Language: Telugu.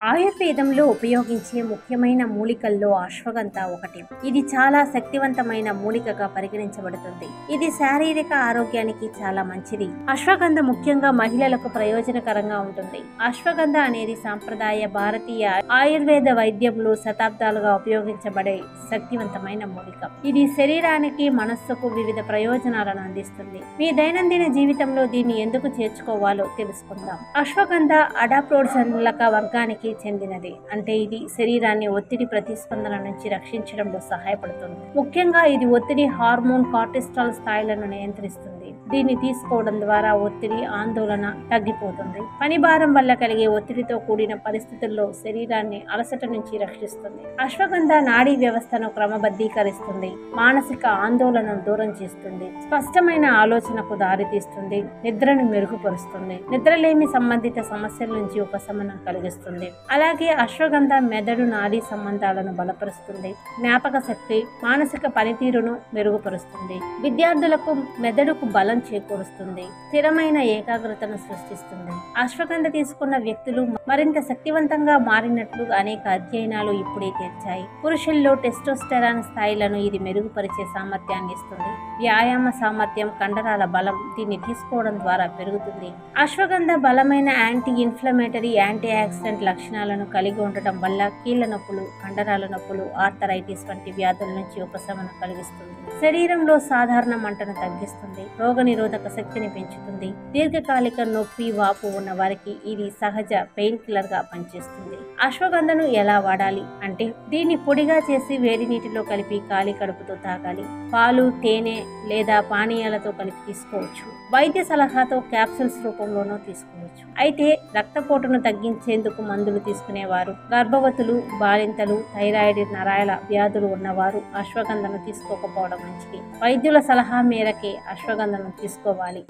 ఆయుర్వేదంలో ఉపయోగించే ముఖ్యమైన మూలికల్లో అశ్వగంధ ఒకటి. ఇది చాలా శక్తివంతమైన మూలికగా పరిగణించబడుతుంది. ఇది శారీరక ఆరోగ్యానికి చాలా మంచిది. అశ్వగంధ ముఖ్యంగా మహిళలకు ప్రయోజనకరంగా ఉంటుంది. అశ్వగంధ అనేది సాంప్రదాయ భారతీయ ఆయుర్వేద వైద్యంలో శతాబ్దాలుగా ఉపయోగించబడే శక్తివంతమైన మూలిక. ఇది శరీరానికి, మనస్సుకు వివిధ ప్రయోజనాలను అందిస్తుంది. మీ దైనందిన జీవితంలో దీన్ని ఎందుకు చేర్చుకోవాలో తెలుసుకుందాం. అశ్వగంధ అడాప్రోడ్సన్లక వర్గానికి చెందినది. అంటే ఇది శరీరాన్ని ఒత్తిడి ప్రతిస్పందన నుంచి రక్షించడంలో సహాయపడుతుంది. ముఖ్యంగా ఇది ఒత్తిడి హార్మోన్ కార్టిస్టాల్ స్థాయిలను నియంత్రిస్తుంది. దీన్ని తీసుకోవడం ద్వారా ఒత్తిడి, ఆందోళన తగ్గిపోతుంది. పని భారం వల్ల కలిగే ఒత్తిడితో కూడిన పరిస్థితుల్లో శరీరాన్ని అలసట నుంచి రక్షిస్తుంది. అశ్వగంధ నాడీ వ్యవస్థను క్రమబద్ధీకరిస్తుంది, మానసిక ఆందోళనను దూరం చేస్తుంది, స్పష్టమైన ఆలోచనకు దారితీస్తుంది, నిద్రను మెరుగుపరుస్తుంది, నిద్రలేమి సంబంధిత సమస్యల నుంచి ఉపశమనం కలిగిస్తుంది. అలాగే అశ్వగంధ మెదడు నాడీ సంబంధాలను బలపరుస్తుంది, జ్ఞాపక శక్తి, మానసిక పనితీరును మెరుగుపరుస్తుంది, విద్యార్థులకు మెదడుకు బలం చేకూరుస్తుంది, స్థిరమైన ఏకాగ్రతను సృష్టిస్తుంది. అశ్వగంధ తీసుకున్న వ్యక్తులు మరింత శక్తివంతంగా మారినట్లు అనేక అధ్యయనాలు ఇప్పుడే తేల్చాయి. పురుషుల్లో టెస్టోస్టెరాన్ స్థాయిలను ఇది మెరుగుపరిచే సామర్థ్యాన్ని ఇస్తుంది. వ్యాయామ సామర్థ్యం, కండరాల బలం దీన్ని తీసుకోవడం ద్వారా పెరుగుతుంది. అశ్వగంధ బలమైన యాంటీ ఇన్ఫ్లమేటరీ, యాంటీ ఆక్సిడెంట్ లక్షణాలను కలిగి ఉండటం వల్ల కీళ్ల నొప్పులు, కండరాల నొప్పులు, ఆర్థరైటిస్ వంటి వ్యాధుల నుంచి ఉపశమనం కలిగిస్తుంది. శరీరంలో సాధారణ మంటను తగ్గిస్తుంది, రోగనిరోధక శక్తిని పెంచుతుంది. దీర్ఘకాలిక నొప్పి, వాపు ఉన్న వారికి ఇది సహజ పెయిన్ కిల్లర్ గా పనిచేస్తుంది. అశ్వగంధను ఎలా వాడాలి అంటే, దీన్ని పొడిగా చేసి వేడి నీటిలో కలిపి ఖాళీ కడుపుతో తాగాలి. పాలు, తేనె లేదా పానీయాలతో కలిపి తీసుకోవచ్చు. వైద్య సలహాతో క్యాప్సూల్స్ రూపంలోనూ తీసుకోవచ్చు. అయితే రక్తపోటును తగ్గించేందుకు మందులు తీసుకునేవారు, గర్భవతులు, బాలింతలు, థైరాయిడ్, నరాల వ్యాధులు ఉన్నవారు అశ్వగంధను తీసుకోకపోవడం మంచిది. వైద్యుల సలహా మేరకే అశ్వగంధను తీసుకోవాలి.